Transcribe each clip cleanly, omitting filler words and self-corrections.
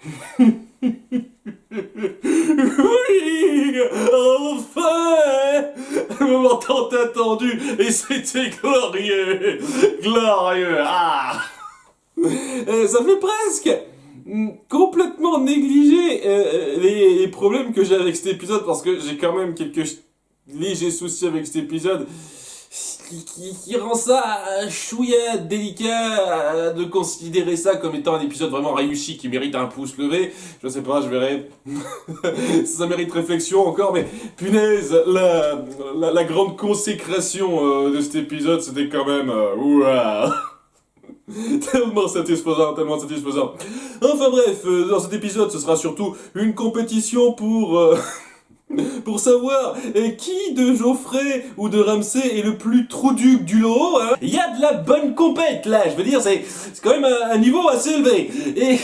Oui, enfin, un moment tant attendu, et c'était glorieux, glorieux, ah. Ça fait presque complètement négligé les problèmes que j'ai avec cet épisode, parce que j'ai quand même quelques légers soucis avec cet épisode qui rend ça chouïa délicat de considérer ça comme étant un épisode vraiment réussi qui mérite un pouce levé. Je sais pas, je verrai. Ça mérite réflexion encore, mais punaise, la grande consécration de cet épisode, c'était quand même... ouah. Tellement satisfaisant, tellement satisfaisant. Enfin bref, dans cet épisode, ce sera surtout une compétition pour savoir qui de Geoffrey ou de Ramsay est le plus trouduc du lot. Hein. Il y a de la bonne compète là, je veux dire, c'est quand même un niveau assez élevé. Et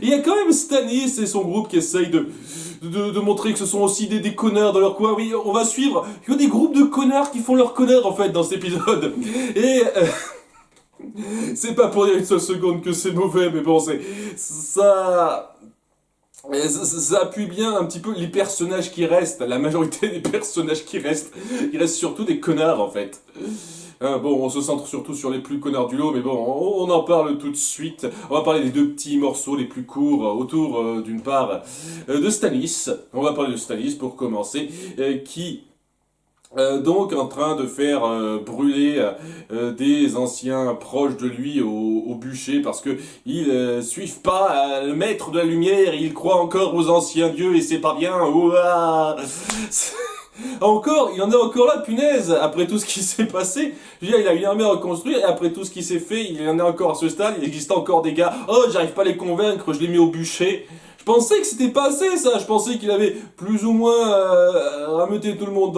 il y a quand même Stannis et son groupe qui essayent de montrer que ce sont aussi des connards dans leur coin. Oui, on va suivre. Il y a des groupes de connards qui font leurs connards en fait dans cet épisode. Et... c'est pas pour dire une seule seconde que c'est mauvais, mais bon, ça appuie bien un petit peu les personnages qui restent, la majorité des personnages qui restent. Il reste surtout des connards en fait. Hein, bon, on se centre surtout sur les plus connards du lot, mais bon, on en parle tout de suite. On va parler des deux petits morceaux les plus courts autour d'une part de Stannis. On va parler de Stannis pour commencer, qui donc en train de faire brûler des anciens proches de lui au bûcher parce que ils suivent pas le maître de la lumière, ils croient encore aux anciens dieux et c'est pas bien. Ouah. Encore, il en est encore là, punaise, après tout ce qui s'est passé. Je veux dire, il a une armée à reconstruire et après tout ce qui s'est fait, il en est encore à ce stade, il existe encore des gars. Oh, j'arrive pas à les convaincre, je les mets au bûcher. Je pensais que c'était passé ça, je pensais qu'il avait plus ou moins rameuté tout le monde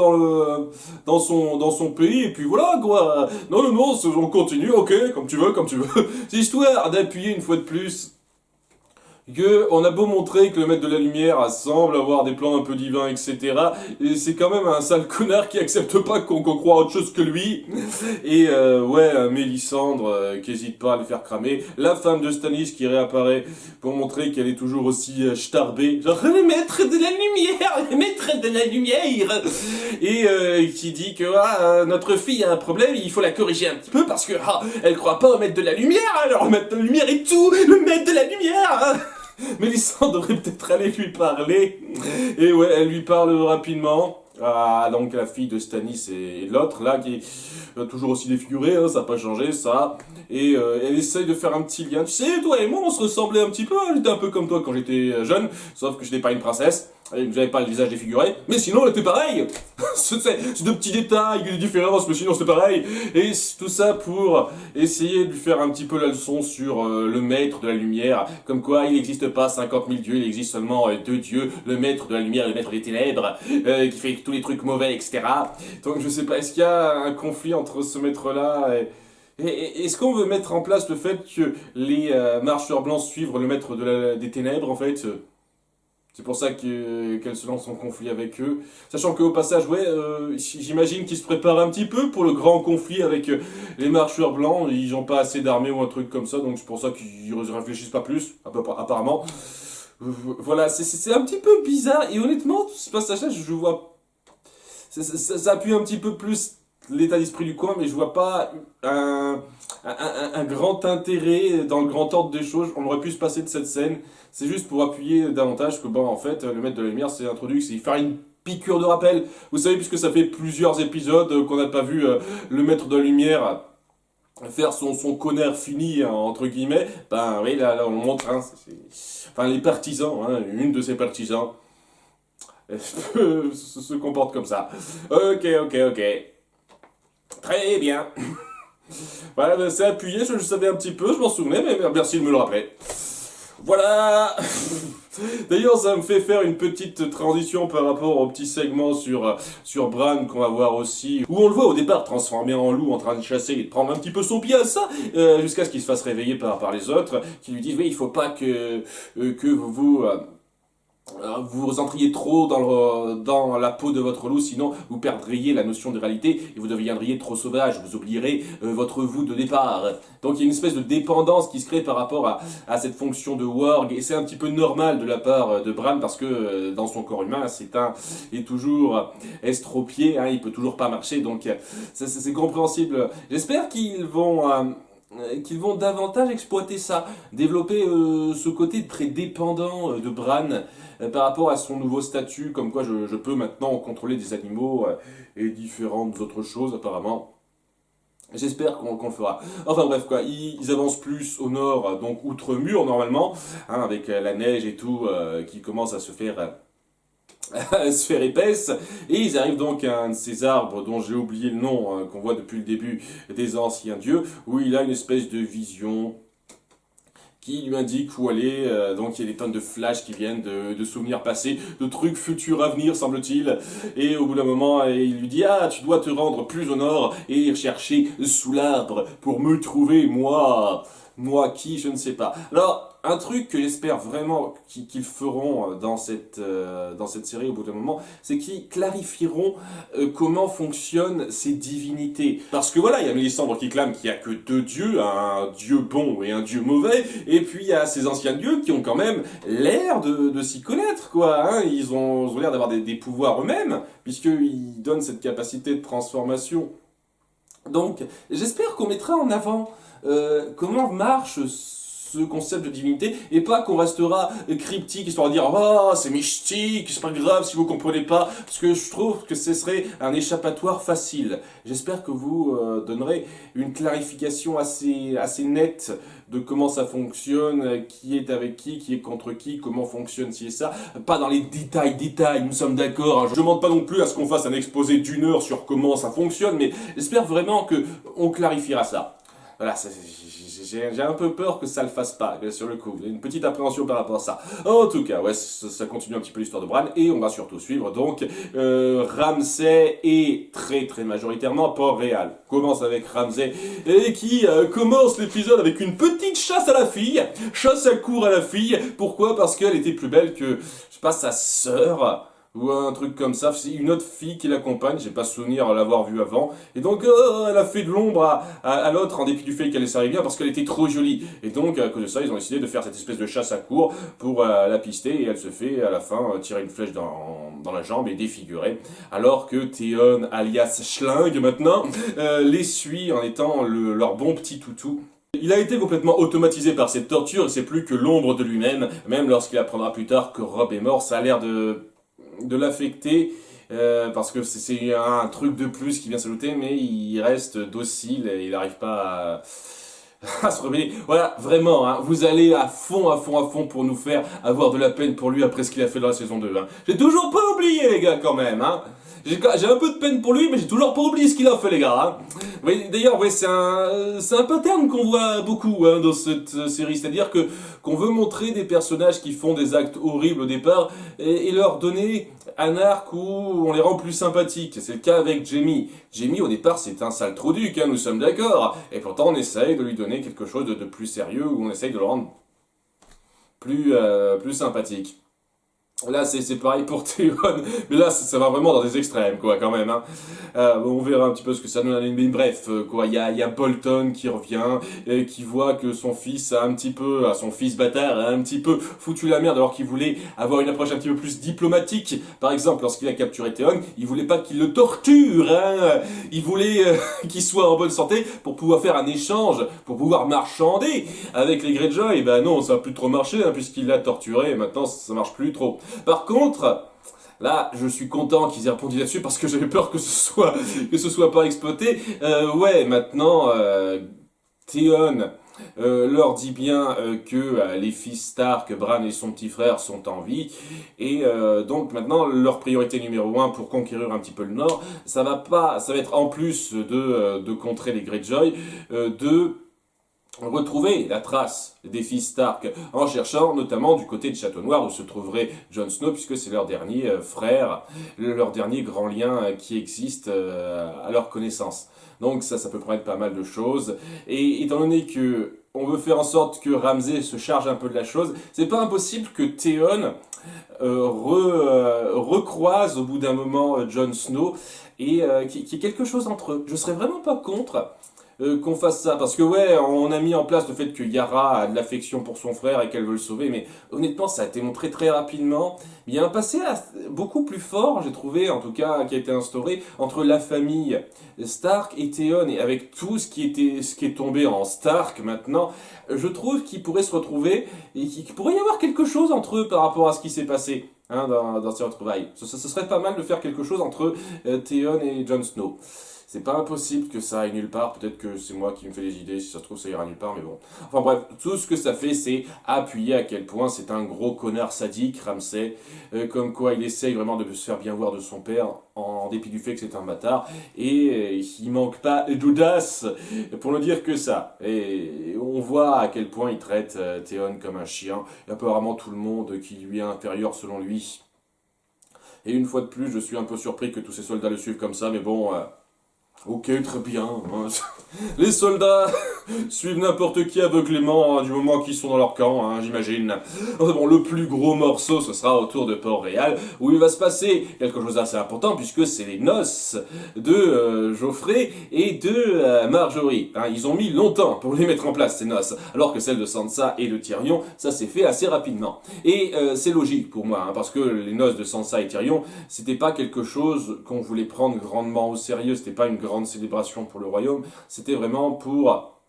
dans son pays et puis voilà quoi. Non, non, non, on continue, ok, comme tu veux, comme tu veux. C'est histoire d'appuyer une fois de plus que on a beau montrer que le maître de la lumière semble avoir des plans un peu divins, etc. Et c'est quand même un sale connard qui accepte pas qu'on croit autre chose que lui. Et ouais, Mélisandre qui hésite pas à le faire cramer. La femme de Stannis qui réapparaît pour montrer qu'elle est toujours aussi starbée. Genre, le maître de la lumière, le maître de la lumière. Et qui dit que notre fille a un problème, il faut la corriger un petit peu parce que elle croit pas au maître de la lumière. Alors le maître de la lumière est tout, le maître de la lumière. Mélissandre devrait peut-être aller lui parler. Et ouais, elle lui parle rapidement. Ah, donc la fille de Stannis et l'autre, là, qui est toujours aussi défigurée, hein, ça n'a pas changé, ça. Et elle essaye de faire un petit lien. Tu sais, toi et moi, on se ressemblait un petit peu. Hein, j'étais un peu comme toi quand j'étais jeune, sauf que je n'étais pas une princesse. Et j'avais pas le visage défiguré. Mais sinon, elle était pareil. C'est de petits détails, des différences, mais sinon, c'était pareil. Et tout ça pour essayer de lui faire un petit peu la leçon sur le maître de la lumière. Comme quoi, il n'existe pas 50 000 dieux, il existe seulement deux dieux. Le maître de la lumière et le maître des ténèbres, qui fait tous les trucs mauvais, etc. Donc, je sais pas, est-ce qu'il y a un conflit entre ce maître-là et est-ce qu'on veut mettre en place le fait que les marcheurs blancs suivent le maître des ténèbres, en fait c'est pour ça qu'elle se lance en conflit avec eux. Sachant qu'au passage, ouais, j'imagine qu'ils se préparent un petit peu pour le grand conflit avec les marcheurs blancs. Ils n'ont pas assez d'armée ou un truc comme ça, donc c'est pour ça qu'ils réfléchissent pas plus, apparemment. Voilà, c'est un petit peu bizarre. Et honnêtement, ce passage-là, je vois... Ça appuie un petit peu plus l'état d'esprit du coin, mais je vois pas un grand intérêt dans le grand ordre des choses. On aurait pu se passer de cette scène. C'est juste pour appuyer davantage que, bon, en fait, le maître de la lumière s'est introduit, c'est faire une piqûre de rappel. Vous savez, puisque ça fait plusieurs épisodes qu'on n'a pas vu le maître de la lumière faire son connard fini, hein, entre guillemets, ben oui, là on le montre, hein, enfin les partisans, hein, une de ses partisans se comporte comme ça. Ok, ok, ok. Très bien. Voilà, ben, c'est appuyé, je le savais un petit peu, je m'en souvenais, mais merci de me le rappeler. Voilà. D'ailleurs, ça me fait faire une petite transition par rapport au petit segment sur Bran qu'on va voir aussi, où on le voit au départ transformé en loup en train de chasser et de prendre un petit peu son pied à ça, jusqu'à ce qu'il se fasse réveiller par les autres, qui lui disent oui, il faut pas que vous vous entriez trop dans la peau de votre loup, sinon vous perdriez la notion de réalité et vous deviendriez trop sauvage, vous oublierez votre vous de départ. Donc il y a une espèce de dépendance qui se crée par rapport à cette fonction de warg, et c'est un petit peu normal de la part de Bran parce que dans son corps humain, il est toujours estropié, hein, il peut toujours pas marcher, donc c'est compréhensible. J'espère qu'ils vont davantage exploiter ça, développer ce côté très dépendant de Bran par rapport à son nouveau statut, comme quoi je peux maintenant contrôler des animaux et différentes autres choses apparemment. J'espère qu'on le fera. Enfin bref quoi, ils avancent plus au nord, donc outre-mur normalement, hein, avec la neige et tout qui commence à se faire épaisse, et ils arrivent donc à un de ces arbres dont j'ai oublié le nom, qu'on voit depuis le début des anciens dieux, où il a une espèce de vision qui lui indique où aller. Donc il y a des tonnes de flashs qui viennent de souvenirs passés, de trucs futurs à venir, semble-t-il. Et au bout d'un moment, il lui dit: ah, tu dois te rendre plus au nord et chercher sous l'arbre pour me trouver, moi. Moi qui, je ne sais pas. Alors, un truc que j'espère vraiment qu'ils feront dans cette série au bout d'un moment, c'est qu'ils clarifieront comment fonctionnent ces divinités. Parce que voilà, il y a Mélisandre qui clame qu'il n'y a que deux dieux, un dieu bon et un dieu mauvais, et puis il y a ces anciens dieux qui ont quand même l'air de s'y connaître, quoi. Hein. Ils ont l'air d'avoir des pouvoirs eux-mêmes, puisqu'ils donnent cette capacité de transformation. Donc, j'espère qu'on mettra en avant comment marche ce concept de divinité, et pas qu'on restera cryptique histoire de dire oh c'est mystique, c'est pas grave si vous comprenez pas, parce que je trouve que ce serait un échappatoire facile. J'espère que vous donnerez une clarification assez nette de comment ça fonctionne, qui est avec qui est contre qui, comment fonctionne ci et ça, pas dans les détails, nous sommes d'accord, hein. Je demande pas non plus à ce qu'on fasse un exposé d'une heure sur comment ça fonctionne, mais j'espère vraiment que on clarifiera ça. Voilà, j'ai un peu peur que ça le fasse pas, sur le coup. Une petite appréhension par rapport à ça. En tout cas, ouais, ça continue un petit peu l'histoire de Bran, et on va surtout suivre donc Ramsay et très majoritairement Port-Réal. Commence avec Ramsay, et qui commence l'épisode avec une petite chasse à la fille, chasse à court à la fille. Pourquoi? Parce qu'elle était plus belle que, je sais pas, sa sœur, ou un truc comme ça, c'est une autre fille qui l'accompagne, j'ai pas souvenir de l'avoir vue avant, et donc elle a fait de l'ombre à l'autre en dépit du fait qu'elle les servait bien parce qu'elle était trop jolie, et donc à cause de ça ils ont décidé de faire cette espèce de chasse à court pour la pister, et elle se fait à la fin tirer une flèche dans la jambe et défigurer, alors que Theon alias Schling maintenant les suit en étant leur bon petit toutou. Il a été complètement automatisé par cette torture, et c'est plus que l'ombre de lui-même, même lorsqu'il apprendra plus tard que Robb est mort, ça a l'air de l'affecter, parce que c'est un truc de plus qui vient s'ajouter, mais il reste docile et il n'arrive pas à se rebeller. Voilà, vraiment, hein, vous allez à fond pour nous faire avoir de la peine pour lui après ce qu'il a fait dans la saison 2. Hein. J'ai toujours pas oublié, les gars, quand même. Hein. J'ai un peu de peine pour lui, mais j'ai toujours pas oublié ce qu'il a fait, les gars. Hein. Oui, d'ailleurs, ouais, c'est un pattern qu'on voit beaucoup dans cette série, c'est-à-dire que qu'on veut montrer des personnages qui font des actes horribles au départ et leur donner un arc où on les rend plus sympathiques. C'est le cas avec Jaime. Jaime, au départ, c'est un sale trou-duc, hein, nous sommes d'accord. Et pourtant, on essaye de lui donner quelque chose de plus sérieux, où on essaye de le rendre plus sympathique. Là, c'est pareil pour Theon, mais là, ça va vraiment dans des extrêmes, quoi, quand même. Hein. Bon, on verra un petit peu ce que ça donne. Mais bref, quoi, il y a Bolton qui revient, et qui voit que son fils son fils bâtard, a un petit peu foutu la merde, alors qu'il voulait avoir une approche un petit peu plus diplomatique. Par exemple, lorsqu'il a capturé Theon, il voulait pas qu'il le torture, hein. Il voulait qu'il soit en bonne santé pour pouvoir faire un échange, pour pouvoir marchander avec les Greyjoy. Et ben non, ça va plus trop marcher, hein, puisqu'il l'a torturé, et maintenant, ça marche plus trop. Par contre, là, je suis content qu'ils aient répondu là-dessus parce que j'avais peur que ce soit pas exploité. Ouais, maintenant, Theon leur dit bien que les fils Stark, Bran et son petit frère sont en vie, et donc maintenant leur priorité numéro 1 pour conquérir un petit peu le Nord, ça va être en plus de contrer les Greyjoy, de retrouver la trace des fils Stark en cherchant notamment du côté de Château Noir où se trouverait Jon Snow, puisque c'est leur dernier frère, leur dernier grand lien qui existe à leur connaissance. Donc ça peut promettre pas mal de choses. Et étant donné que on veut faire en sorte que Ramsay se charge un peu de la chose. C'est pas impossible que Theon recroise au bout d'un moment Jon Snow et qu'il y ait quelque chose entre eux. Je serais vraiment pas contre qu'on fasse ça. Parce que ouais, on a mis en place le fait que Yara a de l'affection pour son frère et qu'elle veut le sauver, mais honnêtement, ça a été montré très rapidement. Il y a un passé beaucoup plus fort, j'ai trouvé, en tout cas, qui a été instauré entre la famille Stark et Theon, et avec tout ce qui est tombé en Stark maintenant, je trouve qu'il pourrait se retrouver et qu'il pourrait y avoir quelque chose entre eux par rapport à ce qui s'est passé. Hein, dans ces retrouvailles. Ce serait pas mal de faire quelque chose entre Theon et Jon Snow. C'est pas impossible que ça aille nulle part, peut-être que c'est moi qui me fais des idées, si ça se trouve ça ira nulle part, mais bon. Enfin bref, tout ce que ça fait, c'est appuyer à quel point c'est un gros connard sadique, Ramsay, comme quoi il essaye vraiment de se faire bien voir de son père, en dépit du fait que c'est un bâtard, et il manque pas d'audace pour ne dire que ça. Et on voit à quel point il traite Theon comme un chien, et apparemment tout le monde qui lui est inférieur selon lui. Et une fois de plus, je suis un peu surpris que tous ces soldats le suivent comme ça, mais bon... Ok, très bien. Les soldats suivent n'importe qui aveuglément du moment qu'ils sont dans leur camp, j'imagine. Enfin bon, le plus gros morceau, ce sera autour de Port-Réal, où il va se passer quelque chose d'assez important, puisque c'est les noces de Joffrey et de Marjorie. Ils ont mis longtemps pour les mettre en place, ces noces, alors que celles de Sansa et de Tyrion, ça s'est fait assez rapidement. Et c'est logique pour moi, parce que les noces de Sansa et Tyrion, c'était pas quelque chose qu'on voulait prendre grandement au sérieux, c'était pas une grande célébration pour le royaume, c'était vraiment pour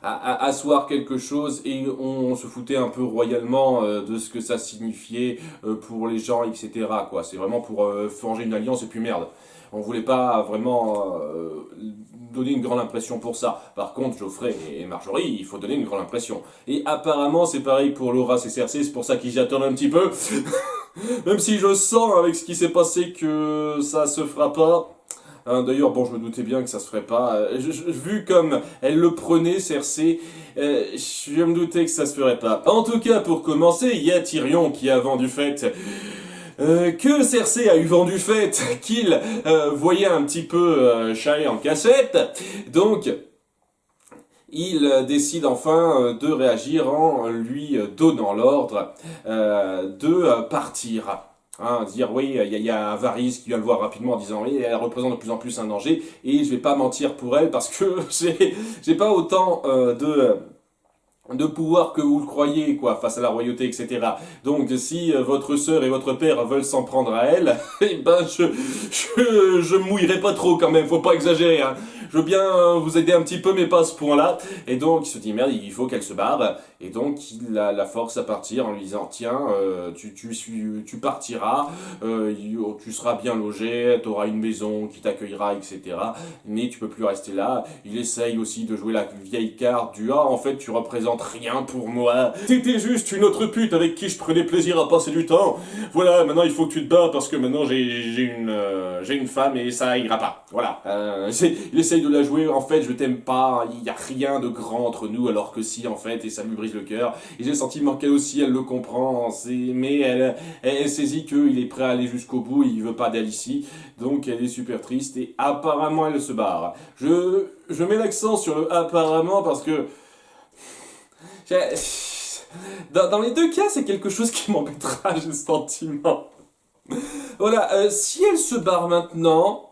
asseoir quelque chose et on se foutait un peu royalement de ce que ça signifiait pour les gens, etc. quoi. C'est vraiment pour forger une alliance et puis merde. On voulait pas vraiment donner une grande impression pour ça. Par contre, Geoffrey et Marjorie, il faut donner une grande impression. Et apparemment, c'est pareil pour Loras et Cersei, c'est pour ça qu'ils y attendent un petit peu. Même si je sens avec ce qui s'est passé que ça se fera pas. D'ailleurs, bon, je me doutais bien que ça se ferait pas. Vu comme elle le prenait, Cersei, je me doutais que ça se ferait pas. En tout cas, pour commencer, il y a Tyrion qui a vendu fait que Cersei a eu vent du fait qu'il voyait un petit peu Shae en cachette. Donc, il décide enfin de réagir en lui donnant l'ordre de partir. Dire oui, il y a Varys qui vient le voir rapidement en disant oui, elle représente de plus en plus un danger et je vais pas mentir pour elle parce que j'ai pas autant de pouvoir que vous le croyez, quoi, face à la royauté, etc. Donc, si votre sœur et votre père veulent s'en prendre à elle, eh ben, je mouillerai pas trop quand même, faut pas exagérer, Je veux bien vous aider un petit peu, mais pas à ce point-là. Et donc, il se dit, merde, il faut qu'elle se barre. Et donc, il la force à partir en lui disant, tiens, tu partiras, tu seras bien logé, tu auras une maison qui t'accueillera, etc. Mais tu peux plus rester là. Il essaye aussi de jouer la vieille carte du, en fait, tu représentes rien pour moi. T'étais juste une autre pute avec qui je prenais plaisir à passer du temps. Voilà, maintenant il faut que tu te bats parce que maintenant j'ai une femme et ça ira pas. Voilà. Il essaye de la jouer, en fait, je t'aime pas, il y a rien de grand entre nous, alors que si, en fait, et ça lui brise le cœur. Et j'ai le sentiment qu'elle aussi, elle le comprend, mais elle saisit qu'il est prêt à aller jusqu'au bout, il veut pas d'aller ici. Donc elle est super triste et apparemment elle se barre. Je mets l'accent sur le apparemment parce que dans les deux cas, c'est quelque chose qui m'embêtera, j'ai le sentiment. Voilà, si elle se barre maintenant,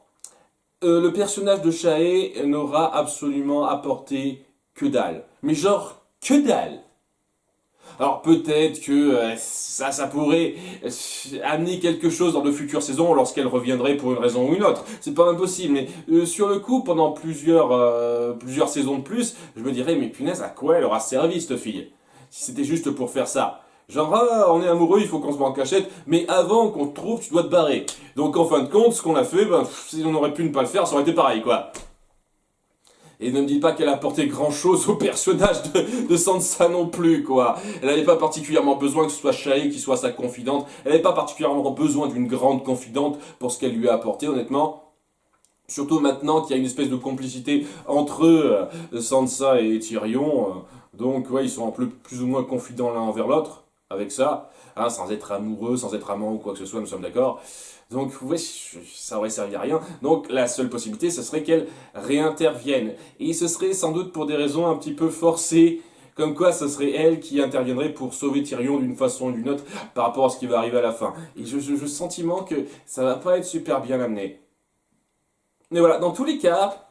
le personnage de Shae n'aura absolument apporté que dalle. Mais genre, que dalle. Alors peut-être que ça pourrait amener quelque chose dans de futures saisons lorsqu'elle reviendrait pour une raison ou une autre. C'est pas impossible, mais sur le coup, pendant plusieurs saisons de plus, je me dirais, mais punaise, à quoi elle aura servi cette fille? Si c'était juste pour faire ça. Genre, on est amoureux, il faut qu'on se mette en cachette, mais avant qu'on te trouve, tu dois te barrer. Donc en fin de compte, ce qu'on a fait, si on aurait pu ne pas le faire, ça aurait été pareil, quoi. Et ne me dites pas qu'elle a apporté grand chose au personnage de Sansa non plus, quoi. Elle n'avait pas particulièrement besoin que ce soit Shae qui soit sa confidente. Elle n'avait pas particulièrement besoin d'une grande confidente pour ce qu'elle lui a apporté, honnêtement. Surtout maintenant qu'il y a une espèce de complicité entre Sansa et Tyrion. Donc, ouais, ils sont un peu plus ou moins confidents l'un envers l'autre. avec ça, hein, sans être amoureux, sans être amant ou quoi que ce soit, nous sommes d'accord. Donc, ouais, ça aurait servi à rien. Donc, la seule possibilité, ce serait qu'elle réintervienne. Et ce serait sans doute pour des raisons un petit peu forcées, comme quoi ce serait elle qui interviendrait pour sauver Tyrion d'une façon ou d'une autre par rapport à ce qui va arriver à la fin. Et j'ai le sentiment que ça va pas être super bien amené. Mais voilà, dans tous les cas,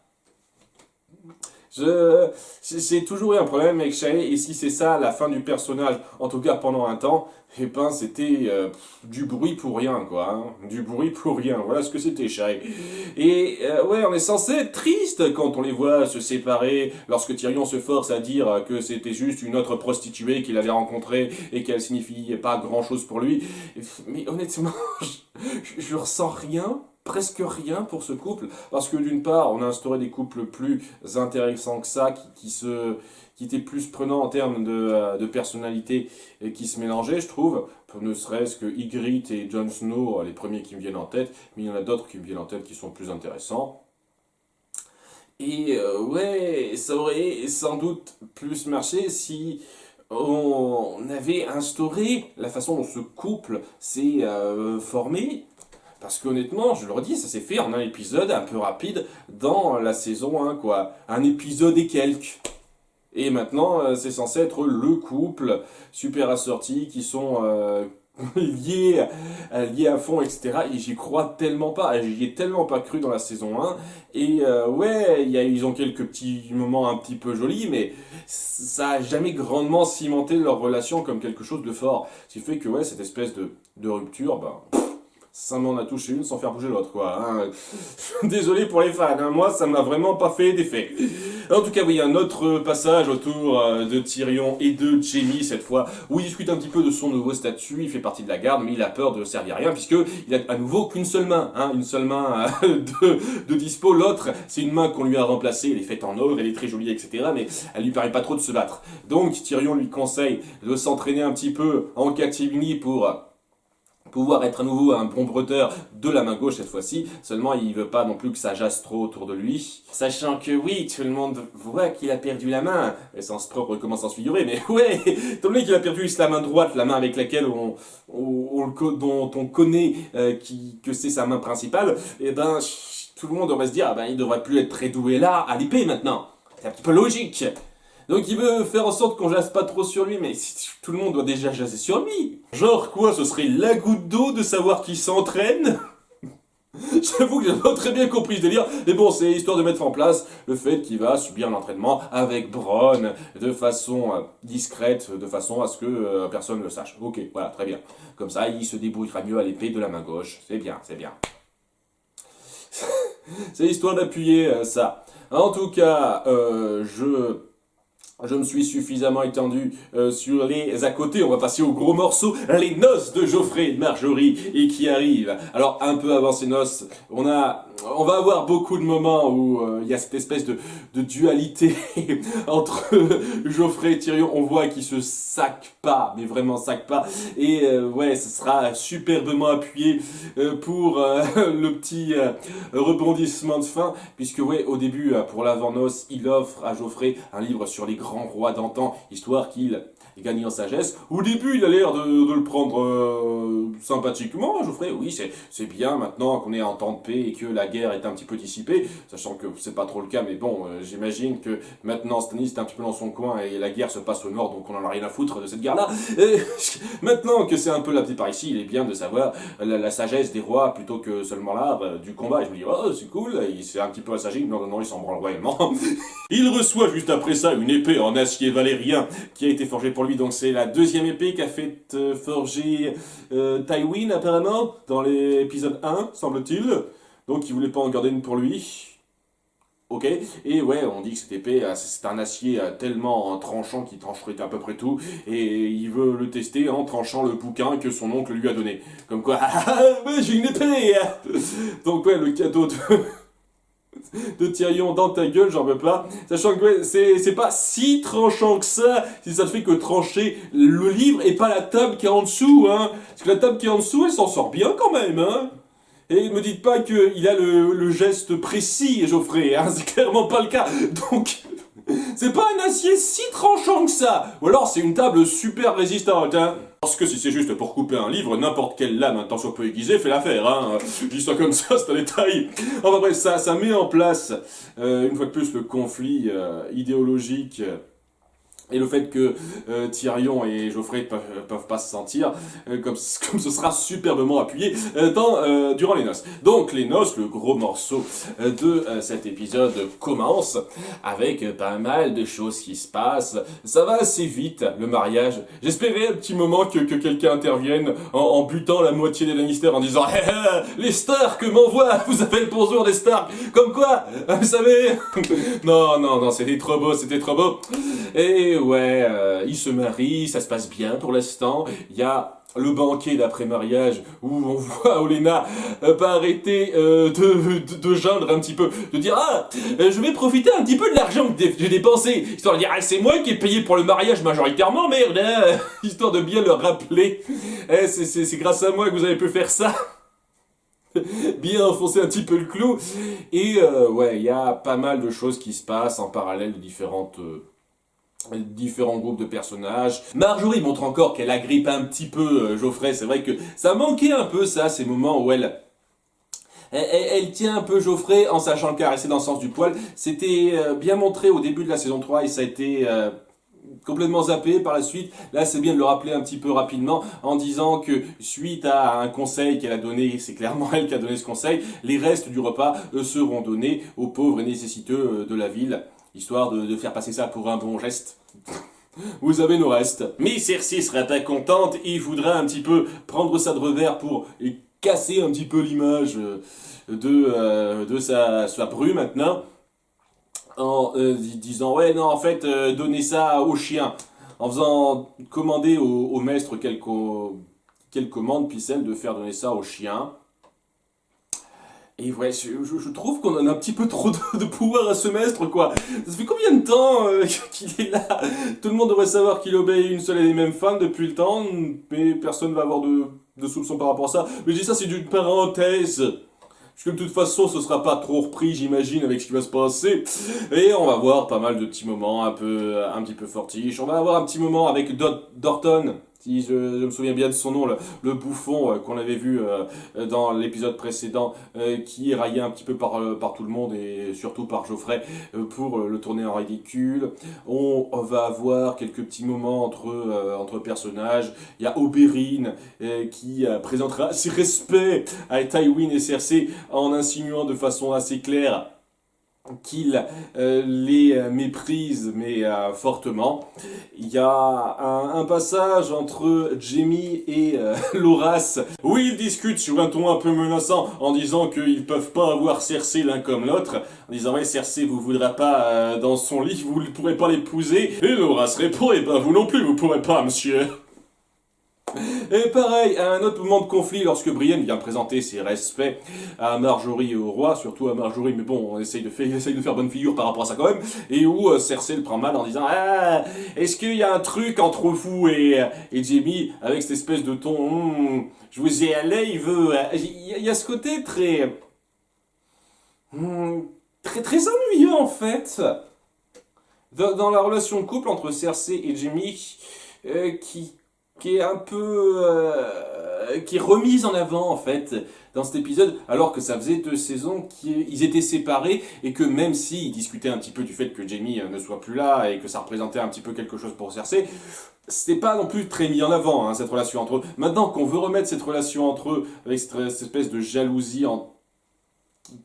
j'ai toujours eu un problème avec Shae, et si c'est ça la fin du personnage, en tout cas pendant un temps, eh ben c'était du bruit pour rien, quoi. Hein. Du bruit pour rien, voilà ce que c'était Shae. Et ouais, on est censé être triste quand on les voit se séparer, lorsque Tyrion se force à dire que c'était juste une autre prostituée qu'il avait rencontrée et qu'elle signifiait pas grand chose pour lui. Mais honnêtement, je ressens rien, presque rien pour ce couple, parce que d'une part, on a instauré des couples plus intéressants que ça, qui étaient plus prenants en termes de personnalité et qui se mélangeaient, je trouve, ne serait-ce que Ygritte et Jon Snow, les premiers qui me viennent en tête, mais il y en a d'autres qui me viennent en tête qui sont plus intéressants. Et ouais, ça aurait sans doute plus marché si on avait instauré la façon dont ce couple s'est formé. Parce qu'honnêtement, je le redis, ça s'est fait en un épisode un peu rapide dans la saison 1, quoi. Un épisode et quelques. Et maintenant, c'est censé être le couple super assorti qui sont liés, liés à fond, etc. Et j'y crois tellement pas. J'y ai tellement pas cru dans la saison 1. Et ouais, ils ont quelques petits moments un petit peu jolis, mais ça a jamais grandement cimenté leur relation comme quelque chose de fort. Ce qui fait que ouais, cette espèce de rupture, ben... ça m'en a touché une sans faire bouger l'autre, quoi. Hein. Désolé pour les fans, hein. Moi, ça m'a vraiment pas fait d'effet. En tout cas, oui, un autre passage autour de Tyrion et de Jaime, cette fois, où il discute un petit peu de son nouveau statut. Il fait partie de la garde, mais il a peur de servir à rien, puisqu'il a à nouveau qu'une seule main, hein, une seule main de dispo. L'autre, c'est une main qu'on lui a remplacée, elle est faite en or, elle est très jolie, etc., mais elle lui permet pas trop de se battre. Donc, Tyrion lui conseille de s'entraîner un petit peu en catimini pour pouvoir être à nouveau un bon bretteur de la main gauche cette fois-ci, seulement il veut pas non plus que ça jasse trop autour de lui, sachant que oui, tout le monde voit qu'il a perdu la main, et sans propre commence à se figurer, mais ouais, étant donné qu'il a perdu la main droite, la main avec laquelle dont on connaît que c'est sa main principale, et ben tout le monde devrait se dire, ah ben il devrait plus être très doué là, à l'épée maintenant, c'est un petit peu logique. Donc il veut faire en sorte qu'on jase pas trop sur lui, mais tout le monde doit déjà jaser sur lui. Genre quoi, ce serait la goutte d'eau de savoir qu'il s'entraîne? J'avoue que j'ai pas très bien compris ce délire, mais bon, c'est histoire de mettre en place le fait qu'il va subir l'entraînement avec Bronn de façon discrète, de façon à ce que personne ne le sache. Ok, voilà, très bien. Comme ça, il se débrouillera mieux à l'épée de la main gauche. C'est bien, c'est bien. C'est histoire d'appuyer ça. En tout cas, je me suis suffisamment étendu sur les à côté. On va passer au gros morceau, les noces de Joffrey et de Marjorie, et qui arrivent. Alors, un peu avant ces noces, on va avoir beaucoup de moments où il y a cette espèce de dualité entre Joffrey et Tyrion. On voit qu'ils se saquent pas, mais vraiment saquent pas. Et ouais, ce sera superbement appuyé pour le petit rebondissement de fin, puisque ouais, au début, pour l'avant-noce, il offre à Joffrey un livre sur les grands rois d'antan, histoire qu'il gagne en sagesse. Au début, il a l'air de le prendre sympathiquement, Geoffrey. Oui, c'est bien maintenant qu'on est en temps de paix et que la guerre est un petit peu dissipée, sachant que c'est pas trop le cas, mais bon, j'imagine que maintenant Stannis est un petit peu dans son coin et la guerre se passe au nord, donc on en a rien à foutre de cette guerre-là. Maintenant que c'est un peu la petite par ici, il est bien de savoir la sagesse des rois plutôt que seulement l'art du combat. Et je me dis, oh, c'est cool, c'est un petit peu assagé, non, il s'en branle royalement. Il reçoit juste après ça une épée en acier valérien qui a été forgée pour lui, donc c'est la deuxième épée qu'a fait forger Tywin apparemment dans l'épisode 1, semble-t-il. Donc il voulait pas en garder une pour lui. Ok, et ouais, on dit que cette épée, c'est un acier tellement tranchant qu'il trancherait à peu près tout, et il veut le tester en tranchant le bouquin que son oncle lui a donné. Comme quoi, ouais, j'ai une épée. Donc ouais, le cadeau de Tyrion dans ta gueule, j'en veux pas. Sachant que ouais, c'est pas si tranchant que ça, si ça ne fait que trancher le livre et pas la table qui est en dessous, hein. Parce que la table qui est en dessous, elle s'en sort bien quand même, hein. Et me dites pas qu'il a le geste précis, Geoffrey, hein, c'est clairement pas le cas. Donc, C'est pas un acier si tranchant que ça. Ou alors c'est une table super résistante, hein. Parce que si c'est juste pour couper un livre, n'importe quelle lame un tant soit peu aiguisée fait l'affaire, hein. Je dis ça comme ça, c'est un détail. Enfin bref, ça met en place, une fois de plus, le conflit idéologique. Et le fait que Tyrion et Joffrey peuvent pas se sentir, comme ce sera superbement appuyé durant les noces. Donc les noces, le gros morceau de cet épisode commence avec pas mal de choses qui se passent. Ça va assez vite, le mariage. J'espérais un petit moment que quelqu'un intervienne en butant la moitié des Lannister en disant les Stark m'envoient, vous appelez le bonjour des Stark. Comme quoi, vous savez. Non, c'était trop beau. Et ouais, ils se marient, ça se passe bien pour l'instant. Il y a le banquet d'après-mariage où on voit Olenna pas arrêter de geindre un petit peu, de dire je vais profiter un petit peu de l'argent que j'ai dépensé, histoire de dire c'est moi qui ai payé pour le mariage majoritairement, merde, hein, histoire de bien leur rappeler, c'est grâce à moi que vous avez pu faire ça. Bien enfoncer un petit peu le clou. Et ouais, il y a pas mal de choses qui se passent en parallèle de différents groupes de personnages. Marjorie montre encore qu'elle agrippe un petit peu Joffrey. C'est vrai que ça manquait un peu ça, ces moments où elle tient un peu Joffrey en sachant le caresser dans le sens du poil. C'était bien montré au début de la saison 3 et ça a été complètement zappé par la suite. Là, c'est bien de le rappeler un petit peu rapidement en disant que suite à un conseil qu'elle a donné, c'est clairement elle qui a donné ce conseil, les restes du repas seront donnés aux pauvres et nécessiteux de la ville, histoire de faire passer ça pour un bon geste. Vous avez nos restes. Mais Cersei serait pas contente et voudra un petit peu prendre ça de revers pour casser un petit peu l'image de sa bru maintenant, en disant ouais non en fait donnez ça aux chiens, en faisant commander au maître quelle commande puis celle de faire donner ça aux chiens. Et ouais, je trouve qu'on en a un petit peu trop de pouvoir à ce maître, quoi. Ça fait combien de temps qu'il est là? Tout le monde devrait savoir qu'il obéit une seule et les mêmes femmes depuis le temps, mais personne va avoir de soupçons par rapport à ça. Mais je dis ça, c'est d'une parenthèse. Parce que de toute façon, ce sera pas trop repris, j'imagine, avec ce qui va se passer. Et on va voir pas mal de petits moments un petit peu fortiches. On va avoir un petit moment avec Dorton, si je me souviens bien de son nom, le bouffon qu'on avait vu dans l'épisode précédent, qui est raillé un petit peu par tout le monde et surtout par Joffrey pour le tourner en ridicule. On va avoir quelques petits moments entre personnages. Il y a Oberyn qui présentera ses respects à Tywin et Cersei en insinuant de façon assez claire qu'il les méprise, mais fortement. Il y a un passage entre Jaime et Loras où ils discutent sur un ton un peu menaçant en disant qu'ils peuvent pas avoir Cersei l'un comme l'autre, en disant ouais Cersei vous voudrez pas dans son lit, vous ne pourrez pas l'épouser, et Loras répond et ben vous non plus vous pourrez pas monsieur. Et pareil, à un autre moment de conflit, lorsque Brienne vient présenter ses respects à Marjorie et au roi, surtout à Marjorie, mais bon, on essaye de faire bonne figure par rapport à ça quand même, et où Cersei le prend mal en disant est-ce qu'il y a un truc entre vous et Jaime, avec cette espèce de ton je vous ai allé, il y a ce côté très très ennuyeux en fait, dans la relation de couple entre Cersei et Jaime, qui est un peu qui est remise en avant en fait dans cet épisode, alors que ça faisait 2 saisons qu'ils étaient séparés et que même s'ils discutaient un petit peu du fait que Jaime ne soit plus là et que ça représentait un petit peu quelque chose pour Cersei, c'était pas non plus très mis en avant hein, cette relation entre eux. Maintenant qu'on veut remettre cette relation entre eux avec cette espèce de jalousie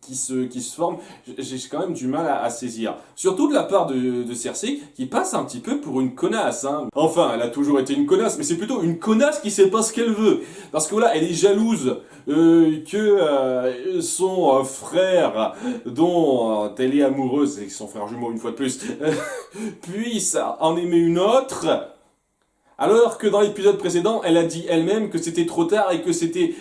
qui se forme, j'ai quand même du mal à saisir. Surtout de la part de Cersei, qui passe un petit peu pour une connasse. Hein. Enfin, elle a toujours été une connasse, mais c'est plutôt une connasse qui sait pas ce qu'elle veut. Parce que là, elle est jalouse que son frère, dont elle est amoureuse, et son frère jumeau une fois de plus, puisse en aimer une autre. Alors que dans l'épisode précédent, elle a dit elle-même que c'était trop tard et que c'était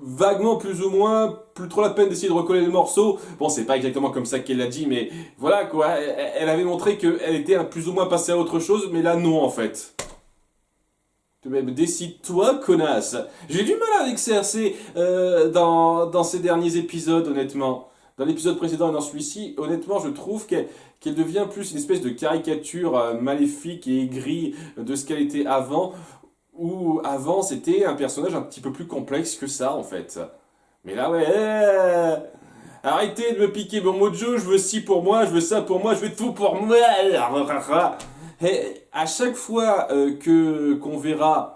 vaguement plus ou moins plus trop la peine d'essayer de recoller le morceau. Bon, c'est pas exactement comme ça qu'elle l'a dit, mais voilà quoi, elle avait montré qu'elle était plus ou moins passée à autre chose, mais là non en fait. Décide-toi, connasse. J'ai du mal avec Cersei dans ces derniers épisodes, honnêtement. dans l'épisode précédent et dans celui-ci, honnêtement, je trouve qu'elle devient plus une espèce de caricature maléfique et aigrie de ce qu'elle était avant, où avant c'était un personnage un petit peu plus complexe que ça en fait. Mais là, ouais, arrêtez de me piquer mon mojo, je veux ci pour moi, je veux ça pour moi, je veux tout pour moi. Et à chaque fois que qu'on verra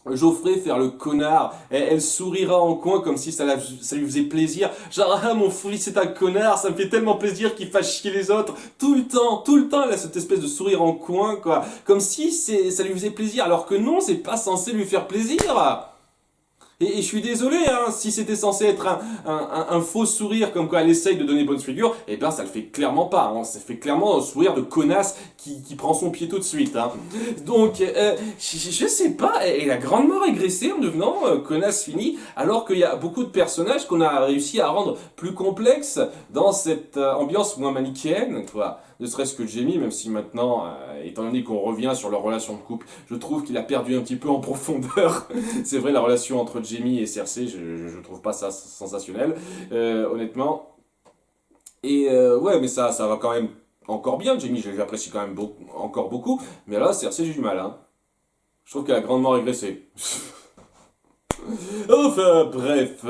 Geoffrey faire le connard, elle sourira en coin comme si ça lui faisait plaisir. Genre, ah mon fils c'est un connard, ça me fait tellement plaisir qu'il fasse chier les autres. Tout le temps, elle a cette espèce de sourire en coin, quoi. Comme si ça lui faisait plaisir, alors que non, c'est pas censé lui faire plaisir. Et je suis désolé, hein, si c'était censé être un faux sourire comme quoi elle essaye de donner bonne figure, eh ben ça le fait clairement pas. Hein. Ça fait clairement un sourire de connasse qui prend son pied tout de suite. Hein. Donc, je sais pas, elle a grandement régressé en devenant connasse finie, alors qu'il y a beaucoup de personnages qu'on a réussi à rendre plus complexes dans cette ambiance moins manichéenne, quoi. Ne serait-ce que Jamie, même si maintenant, étant donné qu'on revient sur leur relation de couple, je trouve qu'il a perdu un petit peu en profondeur. C'est vrai, la relation entre Jamie et Cersei, je trouve pas ça sensationnel, honnêtement. Et ouais, mais ça va quand même encore bien, Jamie, j'apprécie quand même encore beaucoup, mais là, Cersei, j'ai du mal, hein. Je trouve qu'elle a grandement régressé. Enfin bref,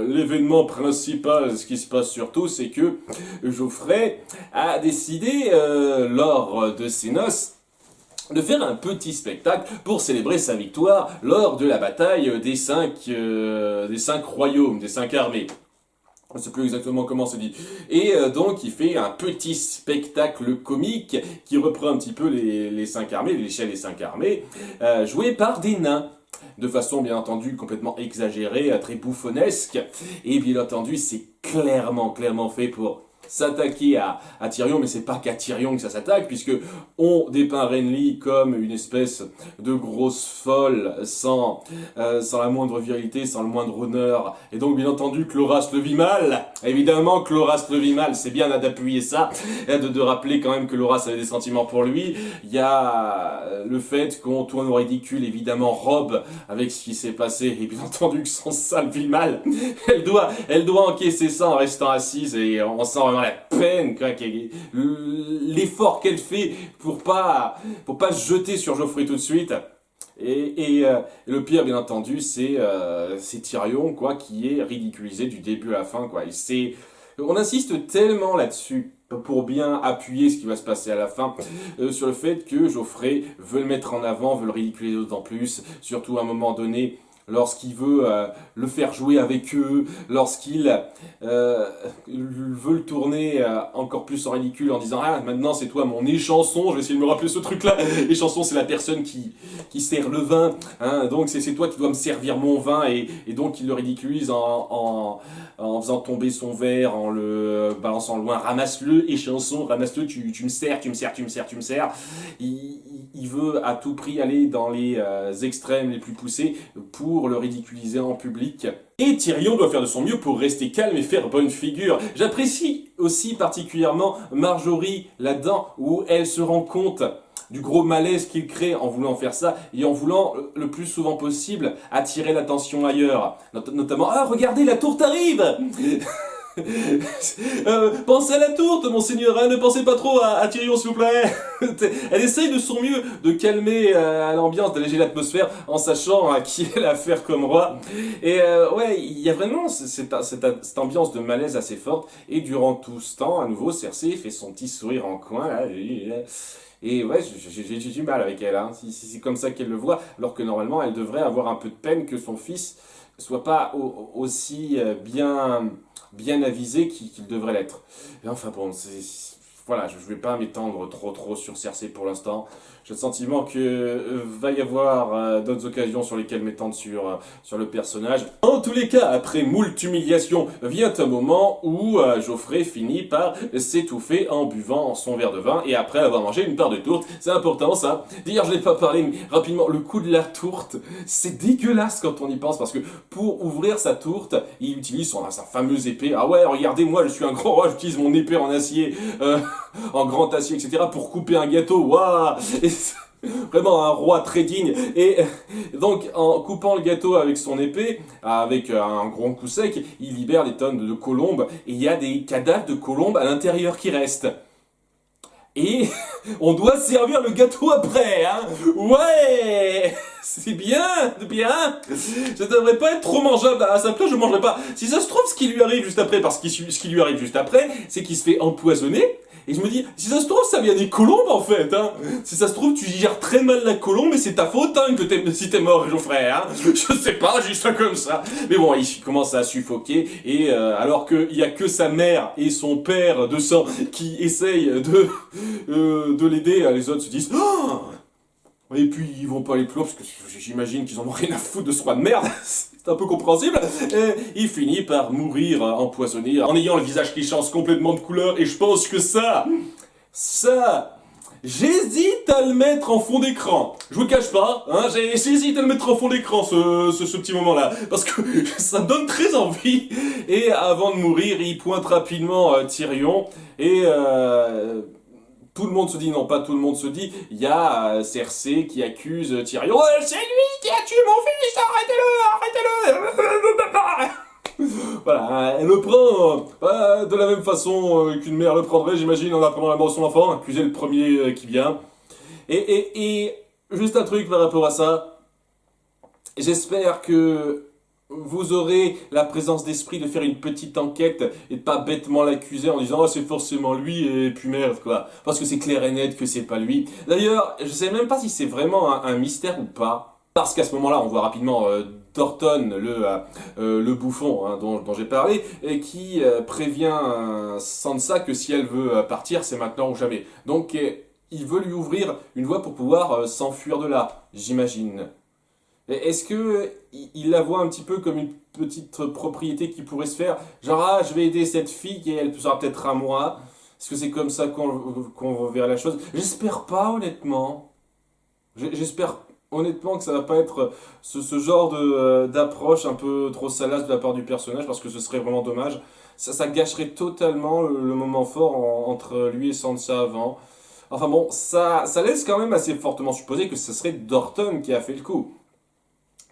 l'événement principal, ce qui se passe surtout, c'est que Geoffrey a décidé, lors de ses noces, de faire un petit spectacle pour célébrer sa victoire lors de la bataille des cinq royaumes, des 5 armées. Je ne sais plus exactement comment c'est dit. Et donc il fait un petit spectacle comique qui reprend un petit peu les 5 armées, l'échelle des 5 armées, joué par des nains. De façon bien entendu complètement exagérée, très bouffonnesque. Et bien entendu c'est clairement fait pour s'attaquer à Tyrion, mais c'est pas qu'à Tyrion que ça s'attaque, puisque on dépeint Renly comme une espèce de grosse folle, sans la moindre virilité, sans le moindre honneur, et donc bien entendu Cloras le vit mal, évidemment Cloras le vit mal, c'est bien d'appuyer ça, et de rappeler quand même que Loras avait des sentiments pour lui. Il y a le fait qu'on tourne au ridicule évidemment Robb avec ce qui s'est passé, et bien entendu que son sale vit mal, elle doit encaisser ça en restant assise, et on sent la peine, quoi, l'effort qu'elle fait pour pas se jeter sur Geoffrey tout de suite. Et le pire, bien entendu, c'est Tyrion, quoi, qui est ridiculisé du début à la fin, quoi. On insiste tellement là-dessus pour bien appuyer ce qui va se passer à la fin, sur le fait que Geoffrey veut le mettre en avant, veut le ridiculiser d'autant plus, surtout à un moment donné, lorsqu'il veut le faire jouer avec eux, lorsqu'il veut le tourner encore plus en ridicule en disant « Ah, maintenant c'est toi mon échanson », je vais essayer de me rappeler ce truc-là, échanson c'est la personne qui sert le vin, hein, donc c'est toi qui dois me servir mon vin, et donc il le ridiculise en faisant tomber son verre, en le balançant loin, « Ramasse-le, échanson, ramasse-le, tu me sers, tu me sers, tu me sers, tu me sers ». Il veut à tout prix aller dans les extrêmes les plus poussés pour le ridiculiser en public. Et Tyrion doit faire de son mieux pour rester calme et faire bonne figure. J'apprécie aussi particulièrement Marjorie là-dedans, où elle se rend compte du gros malaise qu'il crée en voulant faire ça et en voulant le plus souvent possible attirer l'attention ailleurs. Notamment, ah regardez, la tourte arrive. Pensez à la tourte, monseigneur, hein, ne pensez pas trop à Tyrion, s'il vous plaît. Elle essaye de son mieux de calmer l'ambiance, d'alléger l'atmosphère, en sachant à qui elle a affaire comme roi. Et ouais, il y a vraiment cette ambiance de malaise assez forte. Et durant tout ce temps, à nouveau, Cersei fait son petit sourire en coin. Là, et ouais, j'ai du mal avec elle, hein, si c'est comme ça qu'elle le voit, alors que normalement, elle devrait avoir un peu de peine que son fils soit pas aussi bien avisé qu'il devrait l'être. Et enfin bon, voilà, je vais pas m'étendre trop sur Cersei pour l'instant. J'ai le sentiment que va y avoir d'autres occasions sur lesquelles m'étendre sur le personnage. En tous les cas, après moult humiliations, vient un moment où Geoffrey finit par s'étouffer en buvant son verre de vin et après avoir mangé une part de tourte. C'est important ça. D'ailleurs, je n'ai pas parlé, mais rapidement, le coup de la tourte, c'est dégueulasse quand on y pense parce que pour ouvrir sa tourte, il utilise sa fameuse épée. Ah ouais, regardez, moi je suis un grand roi, j'utilise mon épée en acier, en grand acier, etc. pour couper un gâteau. Waouh! Vraiment un roi très digne. Et donc, en coupant le gâteau avec son épée, avec un grand coup sec, il libère des tonnes de colombes. Et il y a des cadavres de colombes à l'intérieur qui restent. Et on doit servir le gâteau après, hein. Ouais, c'est bien, bien. Ça devrait pas être trop mangeable. À sa place, je mangerai pas. Si ça se trouve, ce qui lui arrive juste après, parce que ce qui lui arrive juste après, c'est qu'il se fait empoisonner. Et je me dis, si ça se trouve, ça vient des colombes en fait, hein. Si ça se trouve, tu gères très mal la colombe et c'est ta faute, hein, si t'es mort, Geoffrey, hein. Je sais pas, juste ça comme ça. Mais bon, il commence à suffoquer et alors qu'il y a que sa mère et son père de sang qui essayent de l'aider, les autres se disent, oh, et puis ils vont pas aller plus loin parce que j'imagine qu'ils en ont rien à foutre de ce roi de merde. C'est un peu compréhensible. Et il finit par mourir empoisonné en ayant le visage qui change complètement de couleur. Et je pense que ça, j'hésite à le mettre en fond d'écran. Je vous le cache pas, hein, j'hésite à le mettre en fond d'écran ce petit moment-là. Parce que ça me donne très envie. Et avant de mourir, il pointe rapidement Tyrion. Et tout le monde se dit, non pas tout le monde se dit, il y a Cersei qui accuse Tyrion. C'est lui qui a tué mon fils, arrêtez-le. Voilà, elle le prend de la même façon qu'une mère le prendrait, j'imagine, en apprenant la mort de son enfant, accuser le premier qui vient. Et juste un truc par rapport à ça, j'espère que vous aurez la présence d'esprit de faire une petite enquête et de pas bêtement l'accuser en disant « Oh, c'est forcément lui et puis merde, quoi. » Parce que c'est clair et net que c'est pas lui. D'ailleurs, je sais même pas si c'est vraiment un mystère ou pas. Parce qu'à ce moment-là, on voit rapidement Thornton, le bouffon hein, dont j'ai parlé, et qui prévient Sansa que si elle veut partir, c'est maintenant ou jamais. Donc, il veut lui ouvrir une voie pour pouvoir s'enfuir de là, j'imagine. Est-ce que il la voit un petit peu comme une petite propriété qui pourrait se faire? Genre, ah, je vais aider cette fille et elle sera peut-être à moi. Est-ce que c'est comme ça qu'on verra la chose? J'espère pas, honnêtement. J'espère honnêtement que ça va pas être ce genre d'approche un peu trop salace de la part du personnage parce que ce serait vraiment dommage. Ça gâcherait totalement le moment fort entre lui et Sansa avant. Enfin bon, ça laisse quand même assez fortement supposer que ce serait Dorton qui a fait le coup.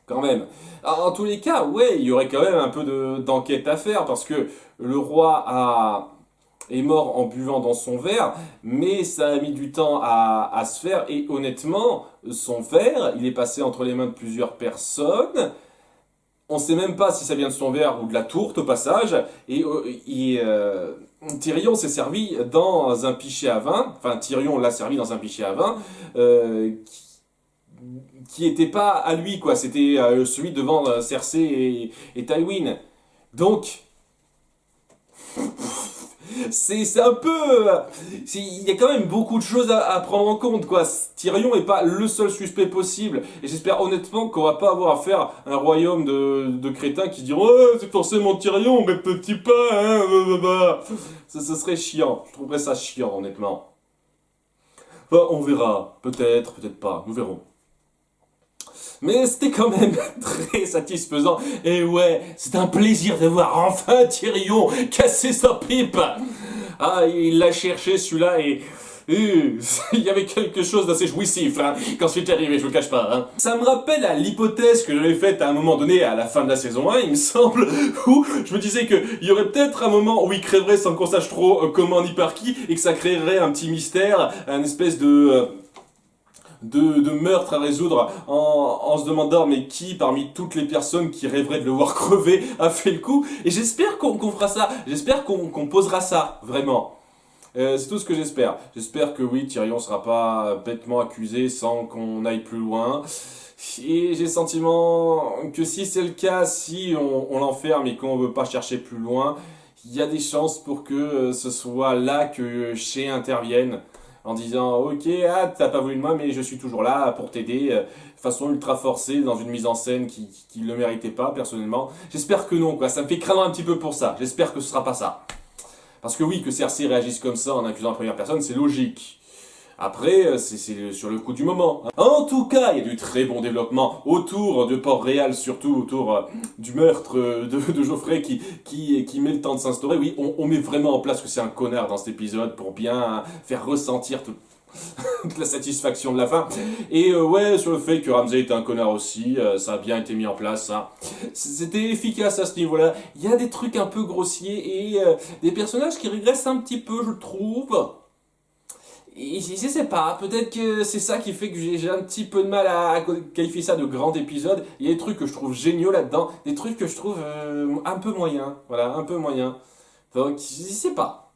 Quand même. Alors, en tous les cas, ouais, il y aurait quand même un peu d'enquête à faire parce que le roi est mort en buvant dans son verre, mais ça a mis du temps à se faire et honnêtement, son verre, il est passé entre les mains de plusieurs personnes. On sait même pas si ça vient de son verre ou de la tourte au passage. Et Tyrion s'est servi dans un pichet à vin, enfin Tyrion l'a servi dans un pichet à vin, qui était pas à lui, quoi. C'était celui devant Cersei et Tywin. Donc, c'est un peu... Il y a quand même beaucoup de choses à prendre en compte, quoi. Tyrion est pas le seul suspect possible. Et j'espère honnêtement qu'on va pas avoir à faire un royaume de crétins qui diront « Oh, c'est forcément Tyrion, mais petit pas, hein, ça serait chiant. Je trouverais ça chiant, honnêtement. Enfin, on verra. Peut-être, peut-être pas. Nous verrons. Mais c'était quand même très satisfaisant. Et ouais, c'est un plaisir de voir enfin Tyrion casser sa pipe. Ah, il l'a cherché celui-là et... il y avait quelque chose d'assez jouissif hein, quand c'est arrivé, je vous le cache pas. Hein. Ça me rappelle à l'hypothèse que j'avais faite à un moment donné, à la fin de la saison 1, il me semble, où je me disais qu'il y aurait peut-être un moment où il crèverait sans qu'on sache trop comment ni par qui, et que ça créerait un petit mystère, un espèce de meurtre à résoudre en se demandant mais qui parmi toutes les personnes qui rêveraient de le voir crever a fait le coup. Et j'espère qu'on fera ça, j'espère qu'on posera ça, vraiment. C'est tout ce que j'espère. J'espère que oui, Tyrion sera pas bêtement accusé sans qu'on aille plus loin. Et j'ai le sentiment que si c'est le cas, si on l'enferme et qu'on veut pas chercher plus loin, il y a des chances pour que ce soit là que Shae intervienne. En disant, ok, ah, t'as pas voulu de moi, mais je suis toujours là pour t'aider, de façon ultra forcée, dans une mise en scène qui le méritait pas, personnellement. J'espère que non, quoi, ça me fait craindre un petit peu pour ça, j'espère que ce sera pas ça. Parce que oui, que Cersei réagisse comme ça en accusant la première personne, c'est logique. Après, c'est sur le coup du moment. En tout cas, il y a du très bon développement autour de Port-Réal, surtout autour du meurtre de Geoffrey qui met le temps de s'instaurer. Oui, on met vraiment en place que c'est un connard dans cet épisode pour bien faire ressentir de la satisfaction de la fin. Et ouais, sur le fait que Ramsey était un connard aussi, ça a bien été mis en place. Hein. C'était efficace à ce niveau-là. Il y a des trucs un peu grossiers et des personnages qui régressent un petit peu, je trouve. Et je sais pas, peut-être que c'est ça qui fait que j'ai un petit peu de mal à qualifier ça de grand épisode. Il y a des trucs que je trouve géniaux là-dedans, des trucs que je trouve un peu moyens. Voilà, un peu moyens. Donc, je sais pas.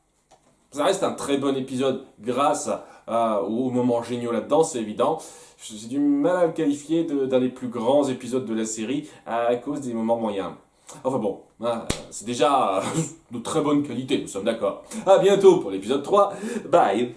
Ça reste un très bon épisode grâce aux moments géniaux là-dedans, c'est évident. J'ai du mal à le qualifier d'un des plus grands épisodes de la série à cause des moments moyens. Enfin bon, c'est déjà de très bonne qualité, nous sommes d'accord. À bientôt pour l'épisode 3. Bye.